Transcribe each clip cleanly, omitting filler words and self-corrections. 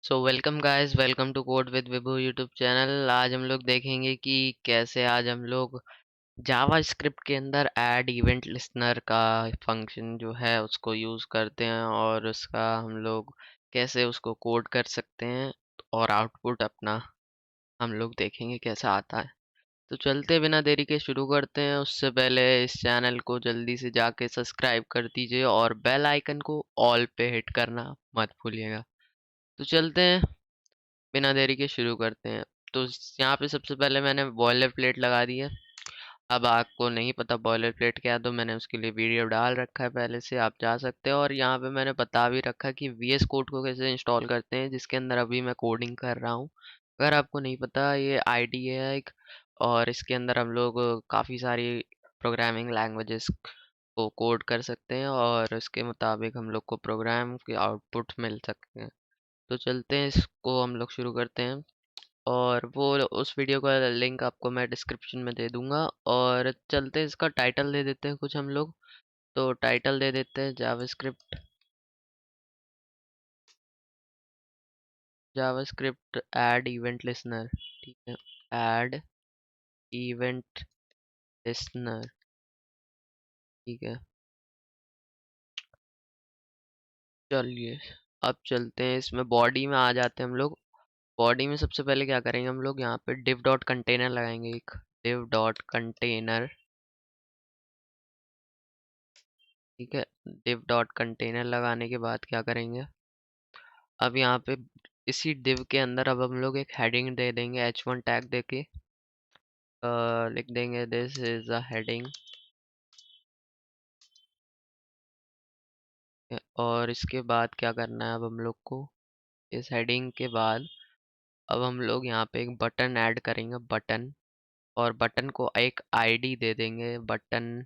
So welcome guys, welcome to code with Vibhu YouTube channel. आज हम लोग देखेंगे कि कैसे आज हम लोग जावा स्क्रिप्ट के अंदर ऐड इवेंट लिसनर का फंक्शन जो है उसको यूज़ करते हैं और उसका हम लोग कैसे उसको कोड कर सकते हैं और आउटपुट अपना हम लोग देखेंगे कैसा आता है। तो चलते बिना देरी के शुरू करते हैं। उससे पहले इस चैनल को जल्दी से जाके सब्सक्राइब कर दीजिए और बेल आइकन को ऑल पे हिट करना मत भूलिएगा। तो चलते हैं बिना देरी के शुरू करते हैं। तो यहाँ पे सबसे पहले मैंने बॉयलर प्लेट लगा दी है। अब आपको नहीं पता बॉयलर प्लेट क्या है तो मैंने उसके लिए वीडियो डाल रखा है, पहले से आप जा सकते हैं। और यहाँ पे मैंने बता भी रखा है कि वीएस कोड को कैसे इंस्टॉल करते हैं, जिसके अंदर अभी मैं कोडिंग कर रहा हूँ। अगर आपको नहीं पता, ये आईडी है एक, और इसके अंदर हम लोग काफ़ी सारी प्रोग्रामिंग लैंग्वेजेस को कोड कर सकते हैं और इसके मुताबिक हम लोग को प्रोग्राम के आउटपुट मिल सकते हैं। तो चलते हैं, इसको हम लोग शुरू करते हैं। और वो उस वीडियो का लिंक आपको मैं डिस्क्रिप्शन में दे दूंगा। और चलते हैं, इसका टाइटल दे देते हैं कुछ हम लोग। तो टाइटल दे देते हैं जावास्क्रिप्ट ऐड इवेंट लिसनर। ठीक है, ऐड इवेंट लिसनर। ठीक है, चलिए अब चलते हैं, इसमें बॉडी में आ जाते हैं हम लोग। बॉडी में सबसे पहले क्या करेंगे, हम लोग यहाँ पे div डॉट कंटेनर लगाएंगे, एक div डॉट कंटेनर। ठीक है, div डॉट कंटेनर लगाने के बाद क्या करेंगे, अब यहाँ पे इसी div के अंदर अब हम लोग एक हेडिंग दे देंगे h1 टैग देके। लिख देंगे दिस इज अ हेडिंग। और इसके बाद क्या करना है, अब हम लोग को इस हेडिंग के बाद अब हम लोग यहाँ पे एक बटन ऐड करेंगे, बटन। और बटन को एक आईडी दे देंगे, बटन।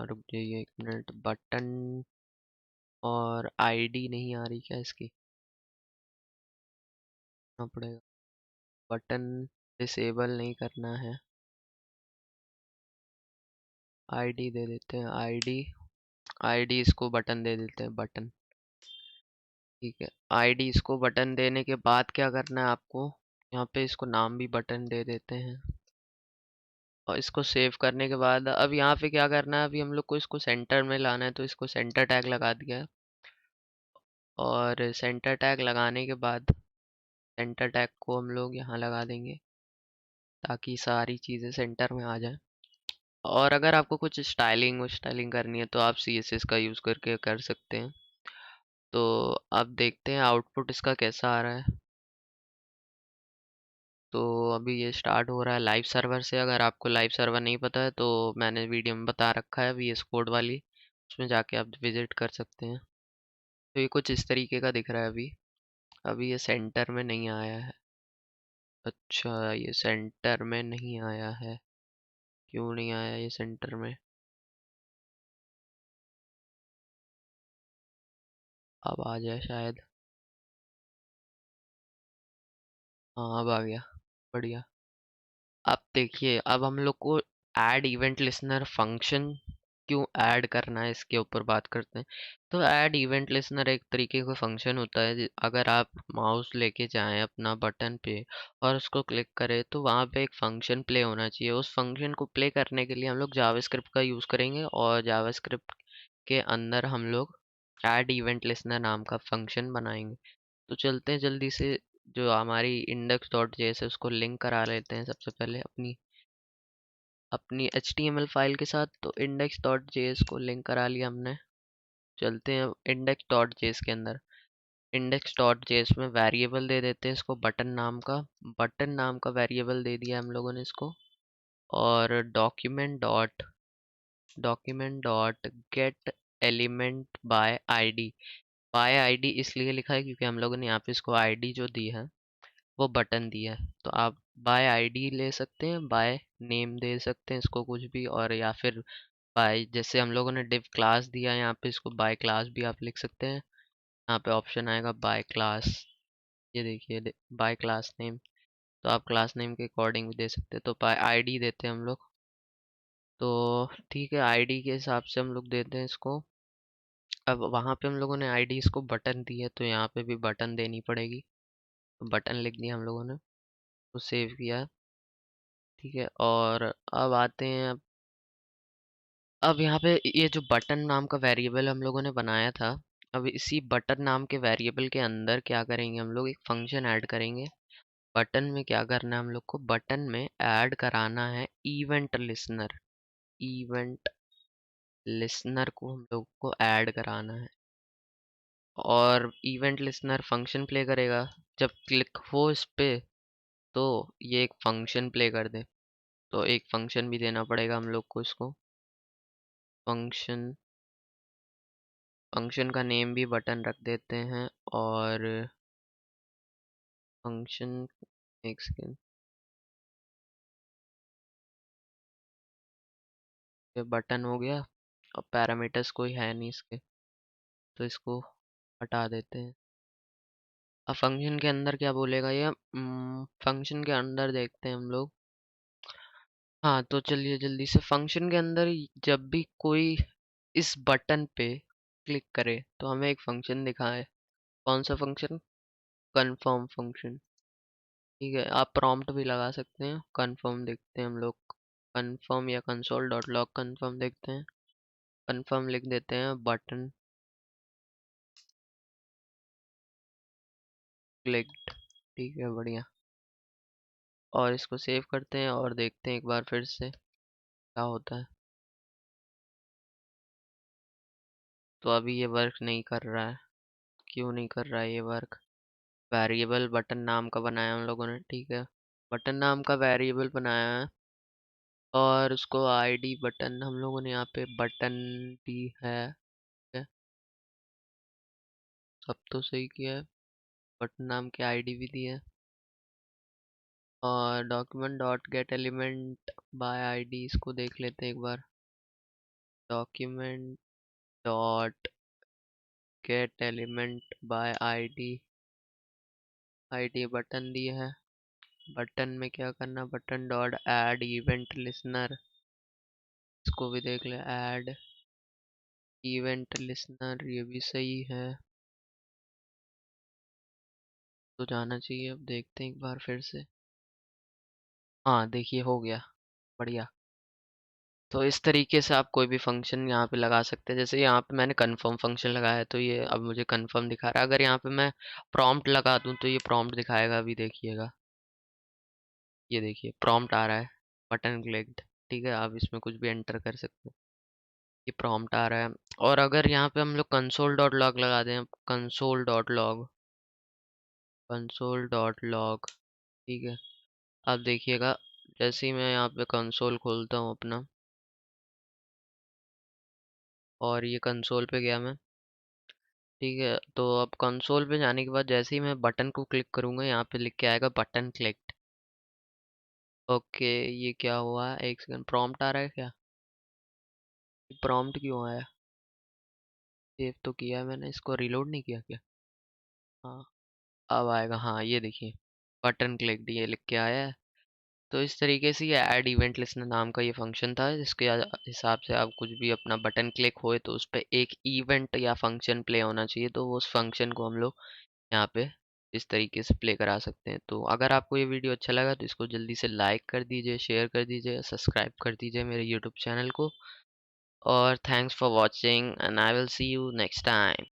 रुक जाइए एक मिनट, बटन। और आईडी नहीं आ रही क्या इसकी, करना पड़ेगा। बटन डिसेबल नहीं करना है, आईडी दे देते हैं, आईडी। आईडी इसको बटन दे देते हैं, बटन। ठीक है, आईडी इसको बटन देने के बाद क्या करना है आपको, यहाँ पे इसको नाम भी बटन दे देते हैं। और इसको सेव करने के बाद अब यहाँ पे क्या करना है, अभी हम लोग को इसको सेंटर में लाना है, तो इसको सेंटर टैग लगा दिया है। और सेंटर टैग लगाने के बाद सेंटर टैग को हम लोग यहाँ लगा देंगे ताकि सारी चीज़ें सेंटर में आ जाए। और अगर आपको कुछ स्टाइलिंग स्टाइलिंग करनी है तो आप सीएसएस का यूज़ करके कर सकते हैं। तो अब देखते हैं आउटपुट इसका कैसा आ रहा है। तो अभी ये स्टार्ट हो रहा है लाइव सर्वर से। अगर आपको लाइव सर्वर नहीं पता है तो मैंने वीडियो में बता रखा है वीएस कोड वाली, उसमें जाके आप विजिट कर सकते हैं। तो ये कुछ इस तरीके का दिख रहा है अभी। अभी ये सेंटर में नहीं आया है। अच्छा, ये सेंटर में नहीं आया है, क्यों नहीं आया ये सेंटर में। अब आ जाए शायद। हाँ, अब आ गया, बढ़िया। अब देखिए, अब हम लोग को ऐड इवेंट लिसनर फंक्शन क्यों ऐड करना है, इसके ऊपर बात करते हैं। तो ऐड इवेंट लिसनर एक तरीके का फंक्शन होता है अगर आप माउस लेके जाएं अपना बटन पे और उसको क्लिक करें तो वहाँ पे एक फंक्शन प्ले होना चाहिए। उस फंक्शन को प्ले करने के लिए हम लोग जावास्क्रिप्ट का यूज़ करेंगे और जावास्क्रिप्ट के अंदर हम लोग ऐड इवेंट लिसनर नाम का फंक्शन बनाएंगे। तो चलते हैं जल्दी से, जो हमारी इंडेक्स डॉट जेएस है उसको लिंक करा लेते हैं सबसे पहले अपनी अपनी HTML फाइल के साथ। तो इंडेक्स डॉट जेएस को लिंक करा लिया हमने। चलते हैं इंडेक्स डॉट जेएस के अंदर। इंडेक्स डॉट जेएस में वेरिएबल दे देते हैं इसको, बटन नाम का। बटन नाम का वेरिएबल दे दिया हम लोगों ने इसको। और document dot get element by ID इसलिए लिखा है क्योंकि हम लोगों ने यहाँ पे इसको आईडी जो दी है वो बटन दिया है। तो आप बाय आईडी ले सकते हैं, बाय नेम दे सकते हैं इसको कुछ भी, और या फिर बाय, जैसे हम लोगों ने डिव क्लास दिया है यहाँ पे, इसको बाय क्लास भी आप लिख सकते हैं। यहाँ पे ऑप्शन आएगा बाय क्लास, ये देखिए बाय क्लास नेम। तो आप क्लास नेम के अकॉर्डिंग भी दे सकते हैं। तो बाय आईडी देते हैं हम लोग। तो ठीक है, आईडी के हिसाब से हम लोग देते हैं इसको। अब वहाँ पे हम लोगों ने आईडीज़ को बटन दी है, तो यहाँ पे भी बटन देनी पड़ेगी। तो बटन लिख दिया हम लोगों ने, तो सेव किया, ठीक है। और अब आते हैं, अब यहाँ पे ये जो बटन नाम का वेरिएबल हम लोगों ने बनाया था, अब इसी बटन नाम के वेरिएबल के अंदर क्या करेंगे, हम लोग एक फंक्शन ऐड करेंगे। बटन में क्या करना है हम लोग को, बटन में ऐड कराना है इवेंट लिसनर। इवेंट लिसनर को हम लोग को ऐड कराना है, और इवेंट लिसनर फंक्शन प्ले करेगा। जब क्लिक हो इस पे, तो ये एक फंक्शन प्ले कर दे। तो एक फंक्शन भी देना पड़ेगा हम लोग को इसको। फंक्शन फंक्शन का नेम भी बटन रख देते हैं। और फंक्शन, एक सेकेंड, ये बटन हो गया। अब पैरामीटर्स कोई है नहीं इसके, तो इसको हटा देते हैं। अब फंक्शन के अंदर क्या बोलेगा ये, फंक्शन के अंदर देखते हैं हम लोग। हाँ, तो चलिए जल्दी से फंक्शन के अंदर जब भी कोई इस बटन पे क्लिक करे, तो हमें एक फंक्शन दिखाए। कौन सा फंक्शन, कन्फर्म फंक्शन, ठीक है। आप प्रॉम्प्ट भी लगा सकते हैं। कन्फर्म देखते हैं हम लोग, कन्फर्म या कंसोल डॉट लॉग कन्फर्म देखते हैं। कन्फर्म लिख देते हैं, बटन क्लिक्ड, ठीक है, बढ़िया। और इसको सेव करते हैं और देखते हैं एक बार फिर से क्या होता है। तो अभी ये वर्क नहीं कर रहा है, क्यों नहीं कर रहा है ये वर्क। वेरिएबल बटन नाम का बनाया हम लोगों ने, ठीक है, बटन नाम का वेरिएबल बनाया है। और उसको आईडी बटन हम लोगों ने यहाँ पे बटन दी है, ठीक है, सब तो सही किया है। बटन नाम की आईडी भी दी है। और document dot get element by ID, इसको देख लेते हैं एक बार। Document dot get element by ID, ID button दी है। बटन में क्या करना, button dot add event listener, इसको भी देख ले, ऐड इवेंट लिसनर, ये भी सही है। तो जाना चाहिए, अब देखते हैं एक बार फिर से। हाँ देखिए, हो गया, बढ़िया। तो इस तरीके से आप कोई भी फंक्शन यहाँ पे लगा सकते हैं। जैसे यहाँ पे मैंने कन्फर्म फंक्शन लगाया है, तो ये अब मुझे कन्फर्म दिखा रहा है। अगर यहाँ पे मैं प्रॉम्प्ट लगा दूँ, तो ये प्रॉम्प्ट दिखाएगा, अभी देखिएगा, ये देखिए प्रॉम्प्ट आ रहा है, बटन क्लिक्ड, ठीक है। आप इसमें कुछ भी एंटर कर सकते हैं, ये प्रॉम्प्ट आ रहा है। और अगर यहाँ पे हम लोग कंसोल डॉट लॉग लगा दें, console dot log, console dot log, ठीक है। अब देखिएगा, जैसे ही मैं यहाँ पे कंसोल खोलता हूँ अपना, और ये कंसोल पे गया मैं, ठीक है। तो अब कंसोल पे जाने के बाद जैसे ही मैं बटन को क्लिक करूंगा, यहाँ पे लिख के आएगा बटन क्लिक्ड। ओके, ये क्या हुआ, एक सेकंड, प्रॉम्प्ट आ रहा है क्या, प्रॉम्प्ट क्यों आया, सेव तो किया है मैंने, इसको रिलोड नहीं किया क्या। हाँ, अब आएगा, हाँ ये देखिए, बटन क्लिक्ड ये लिख के आया है। तो इस तरीके से ये ऐड इवेंट लिस्टनर नाम का ये फंक्शन था, जिसके हिसाब से आप कुछ भी अपना बटन क्लिक होए, तो उस पर एक इवेंट या फंक्शन प्ले होना चाहिए, तो वो उस फंक्शन को हम लोग यहाँ पे इस तरीके से प्ले करा सकते हैं। तो अगर आपको ये वीडियो अच्छा लगा, तो इसको जल्दी से लाइक कर दीजिए, शेयर कर दीजिए, सब्सक्राइब कर दीजिए मेरे यूट्यूब चैनल को। और thanks for watching, and I will see you next time.